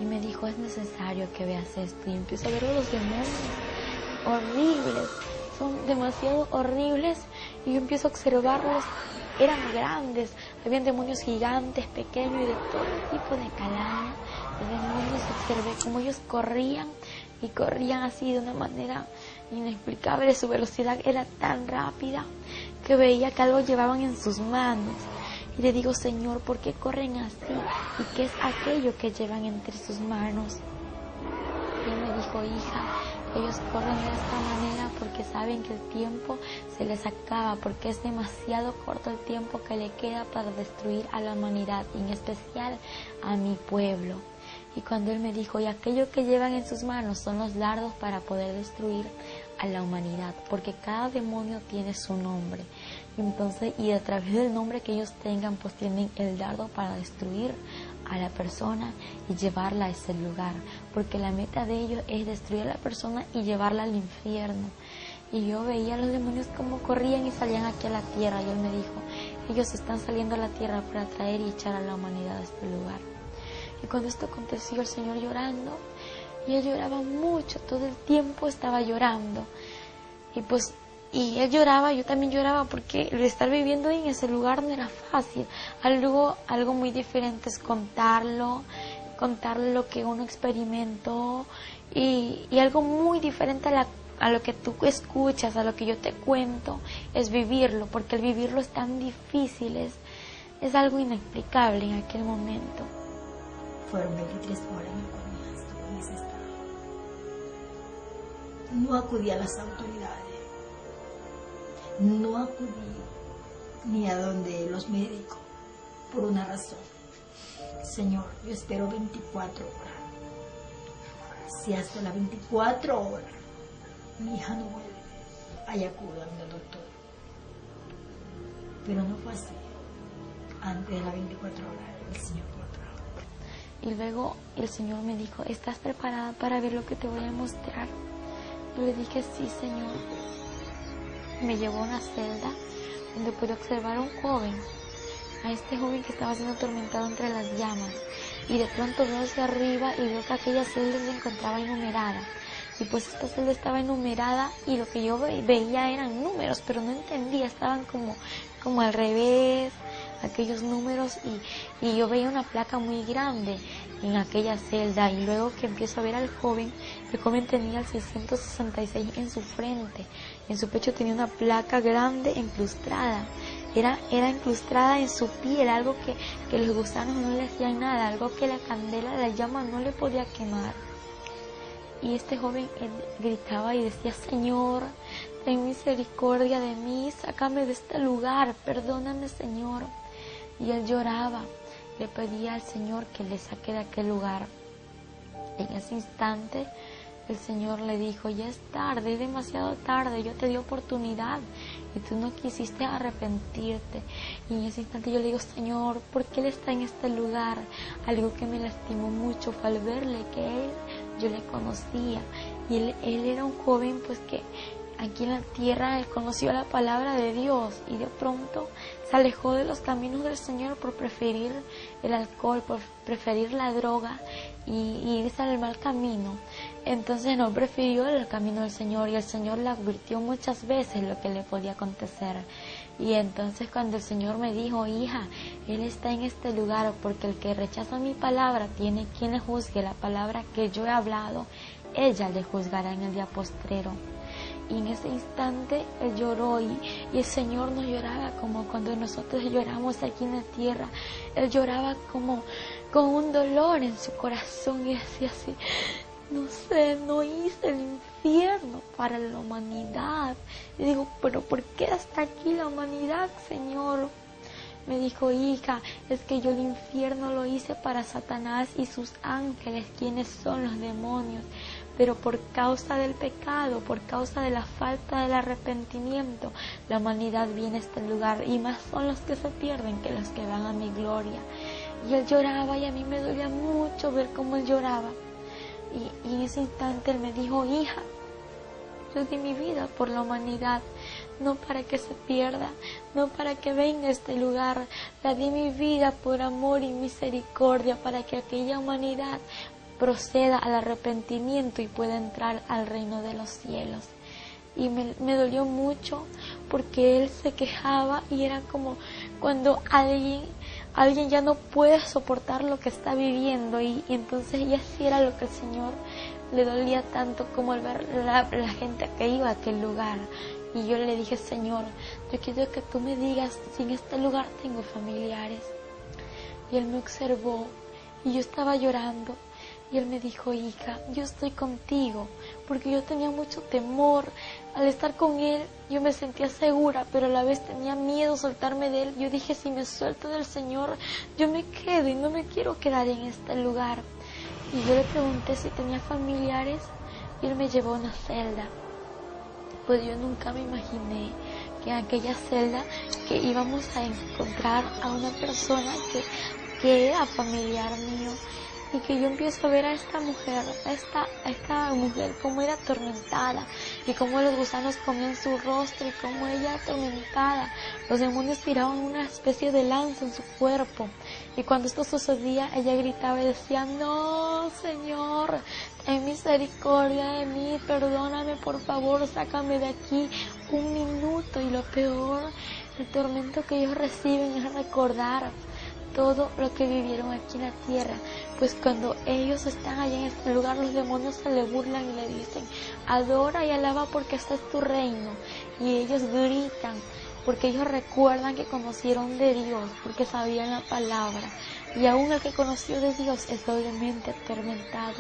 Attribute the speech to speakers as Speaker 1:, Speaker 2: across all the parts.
Speaker 1: Y me dijo, es necesario que veas esto. Y empiezo a ver los demonios horribles, son demasiado horribles. Y yo empiezo a observarlos, eran grandes, habían demonios gigantes, pequeños y de todo tipo de calaña. Los demonios observé cómo ellos corrían y corrían así de una manera inexplicable. Su velocidad era tan rápida que veía que algo llevaban en sus manos. Y le digo, Señor, ¿por qué corren así? ¿Y qué es aquello que llevan entre sus manos? Y él me dijo, hija, ellos corren de esta manera porque saben que el tiempo se les acaba, porque es demasiado corto el tiempo que le queda para destruir a la humanidad, y en especial a mi pueblo. Y cuando él me dijo, y aquello que llevan en sus manos son los dardos para poder destruir a la humanidad, porque cada demonio tiene su nombre. Entonces, y a través del nombre que ellos tengan, pues tienen el dardo para destruir a la persona y llevarla a ese lugar, porque la meta de ellos es destruir a la persona y llevarla al infierno. Y yo veía a los demonios como corrían y salían aquí a la tierra, y él me dijo, ellos están saliendo a la tierra para traer y echar a la humanidad a este lugar. Y cuando esto aconteció, el Señor llorando, y él lloraba mucho, todo el tiempo estaba llorando, y él lloraba, yo también lloraba, porque el estar viviendo en ese lugar no era fácil. Algo muy diferente es contarlo lo que uno experimentó, y algo muy diferente a lo que tú escuchas, a lo que yo te cuento, es vivirlo, porque el vivirlo es tan difícil, es algo inexplicable en aquel momento.
Speaker 2: Fueron 23 horas en ese estado. No acudí a las autoridades, no acudí ni a donde los médicos, por una razón. Señor, yo espero 24 horas. Si hasta las 24 horas mi hija no vuelve, ahí acudo a mi doctor. Pero no fue así. Antes de las 24 horas el Señor lo trajo.
Speaker 1: Y luego el Señor me dijo, ¿estás preparada para ver lo que te voy a mostrar? Yo le dije, sí, Señor. Me llevó a una celda donde pude observar a un joven, a este joven que estaba siendo atormentado entre las llamas. Y de pronto veo hacia arriba y veo que aquella celda se encontraba enumerada. Y pues esta celda estaba enumerada, y lo que yo veía eran números, pero no entendía, estaban como al revés, aquellos números, y yo veía una placa muy grande en aquella celda. Y luego que empiezo a ver al joven, el joven tenía el 666 en su frente, en su pecho tenía una placa grande incrustada, era incrustada en su piel, algo que los gusanos no le hacían nada, algo que la candela, la llama no le podía quemar. Y este joven gritaba y decía, Señor, ten misericordia de mí, sácame de este lugar, perdóname, Señor. Y él lloraba, le pedía al Señor que le saque de aquel lugar. En ese instante el Señor le dijo, ya es tarde, es demasiado tarde, yo te di oportunidad y tú no quisiste arrepentirte. Y en ese instante yo le digo, Señor, ¿por qué Él está en este lugar? Algo que me lastimó mucho fue al verle que yo le conocía, y él era un joven pues que aquí en la tierra él conoció la palabra de Dios, y de pronto se alejó de los caminos del Señor por preferir el alcohol, por preferir la droga y irse al mal camino. Entonces no prefirió el camino del Señor, y el Señor le advirtió muchas veces lo que le podía acontecer. Y entonces cuando el Señor me dijo, hija, Él está en este lugar porque el que rechaza mi palabra tiene quien le juzgue la palabra que yo he hablado, ella le juzgará en el día postrero. Y en ese instante él lloró, y el Señor no lloraba como cuando nosotros lloramos aquí en la tierra. Él lloraba como con un dolor en su corazón, y decía así, no sé, no hice el infierno para la humanidad. Y digo, pero ¿por qué hasta aquí la humanidad, Señor? Me dijo, hija, es que yo el infierno lo hice para Satanás y sus ángeles, quienes son los demonios. Pero por causa del pecado, por causa de la falta del arrepentimiento, la humanidad viene a este lugar, y más son los que se pierden que los que van a mi gloria. Y él lloraba, y a mí me dolía mucho ver cómo él lloraba. Y en ese instante él me dijo, hija, yo di mi vida por la humanidad, no para que se pierda, no para que venga a este lugar, la di mi vida por amor y misericordia, para que aquella humanidad proceda al arrepentimiento y pueda entrar al reino de los cielos. Y me dolió mucho porque él se quejaba y era como cuando alguien ya no puede soportar lo que está viviendo y entonces ella sí era lo que el Señor le dolía tanto como al ver la gente que iba a aquel lugar. Y yo le dije, Señor, yo quiero que tú me digas si en este lugar tengo familiares. Y él me observó y yo estaba llorando. Y él me dijo, hija, yo estoy contigo, porque yo tenía mucho temor. Al estar con él, yo me sentía segura, pero a la vez tenía miedo soltarme de él. Yo dije, si me suelto del Señor, yo me quedo y no me quiero quedar en este lugar. Y yo le pregunté si tenía familiares y él me llevó a una celda. Pues yo nunca me imaginé que en aquella celda que íbamos a encontrar a una persona que era familiar mío. Y que yo empiezo a ver a esta mujer como era atormentada y cómo los gusanos comían su rostro y cómo ella atormentada. Los demonios tiraban una especie de lanza en su cuerpo y cuando esto sucedía ella gritaba y decía, no, Señor, ten misericordia de mí, perdóname por favor, sácame de aquí un minuto. Y lo peor, el tormento que ellos reciben es recordar todo lo que vivieron aquí en la tierra, pues cuando ellos están allá en este lugar, los demonios se le burlan y le dicen, adora y alaba porque este es tu reino, y ellos gritan, porque ellos recuerdan que conocieron de Dios, porque sabían la palabra, y aún el que conoció de Dios es doblemente atormentado.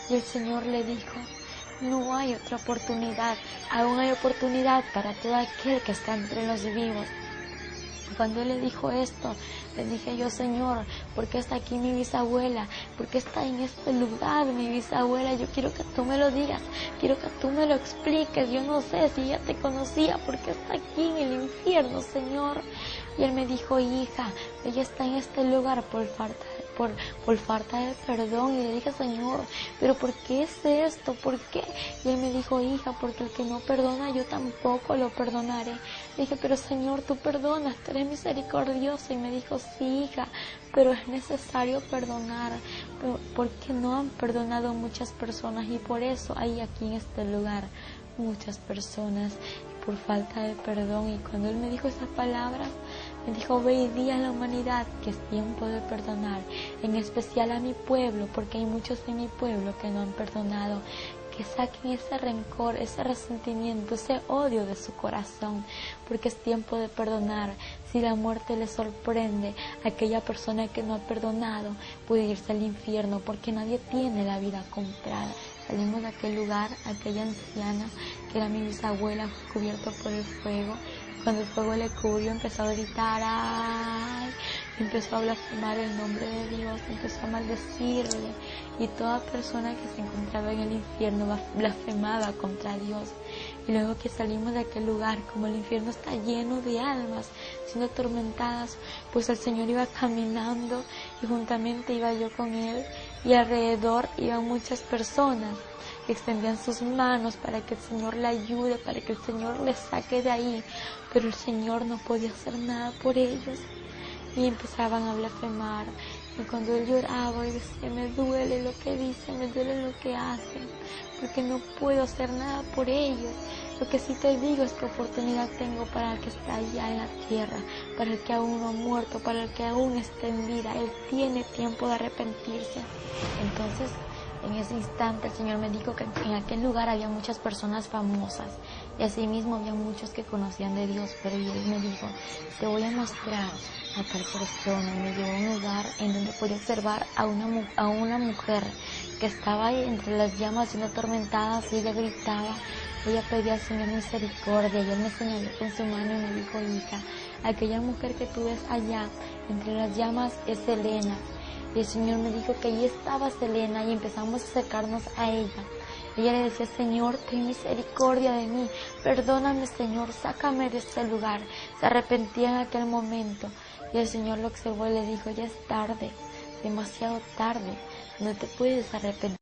Speaker 1: Y el Señor le dijo, no hay otra oportunidad, aún hay oportunidad para todo aquel que está entre los vivos. Cuando él le dijo esto, le dije yo, Señor, ¿por qué está aquí mi bisabuela? ¿Por qué está en este lugar mi bisabuela? Yo quiero que tú me lo digas, quiero que tú me lo expliques. Yo no sé si ella te conocía, ¿por qué está aquí en el infierno, Señor? Y él me dijo, hija, ella está en este lugar por falta de perdón. Y le dije, Señor, ¿pero por qué es esto? ¿Por qué? Y él me dijo, hija, porque el que no perdona, yo tampoco lo perdonaré. Le dije, pero Señor, tú perdonas, tú eres misericordioso. Y me dijo, sí, hija, pero es necesario perdonar, porque no han perdonado muchas personas y por eso hay aquí en este lugar muchas personas por falta de perdón. Y cuando él me dijo esas palabras, me dijo, ve y di a la humanidad que es tiempo de perdonar, en especial a mi pueblo, porque hay muchos en mi pueblo que no han perdonado, que saquen ese rencor, ese resentimiento, ese odio de su corazón, porque es tiempo de perdonar. Si la muerte le sorprende, aquella persona que no ha perdonado puede irse al infierno, porque nadie tiene la vida comprada. Salimos de aquel lugar, aquella anciana que era mi bisabuela, fue cubierta por el fuego. Cuando el fuego le cubrió, empezó a gritar, ¡ay! Empezó a blasfemar el nombre de Dios, empezó a maldecirle, y toda persona que se encontraba en el infierno blasfemaba contra Dios. Y luego que salimos de aquel lugar, como el infierno está lleno de almas siendo atormentadas, pues el Señor iba caminando y juntamente iba yo con Él, y alrededor iban muchas personas que extendían sus manos para que el Señor le ayude, para que el Señor le saque de ahí, pero el Señor no podía hacer nada por ellos. Y empezaban a blasfemar, y cuando él lloraba y decía, me duele lo que dicen, me duele lo que hacen, porque no puedo hacer nada por ellos. Lo que sí te digo es que oportunidad tengo para el que está allá en la tierra, para el que aún no ha muerto, para el que aún está en vida. Él tiene tiempo de arrepentirse. Entonces, en ese instante el Señor me dijo que en aquel lugar había muchas personas famosas y asimismo había muchos que conocían de Dios, pero Él me dijo, te voy a mostrar a tal persona. Y me llevó a un lugar en donde podía observar a una mujer que estaba ahí entre las llamas siendo atormentada, y ella gritaba, ella pedía al Señor misericordia, y Él me señaló con su mano y me dijo, hija, aquella mujer que tú ves allá entre las llamas es Selena. Y el Señor me dijo que allí estaba Selena y empezamos a acercarnos a ella. Ella le decía, Señor, ten misericordia de mí, perdóname, Señor, sácame de este lugar. Se arrepentía en aquel momento y el Señor lo observó y le dijo, ya es tarde, demasiado tarde, no te puedes arrepentir.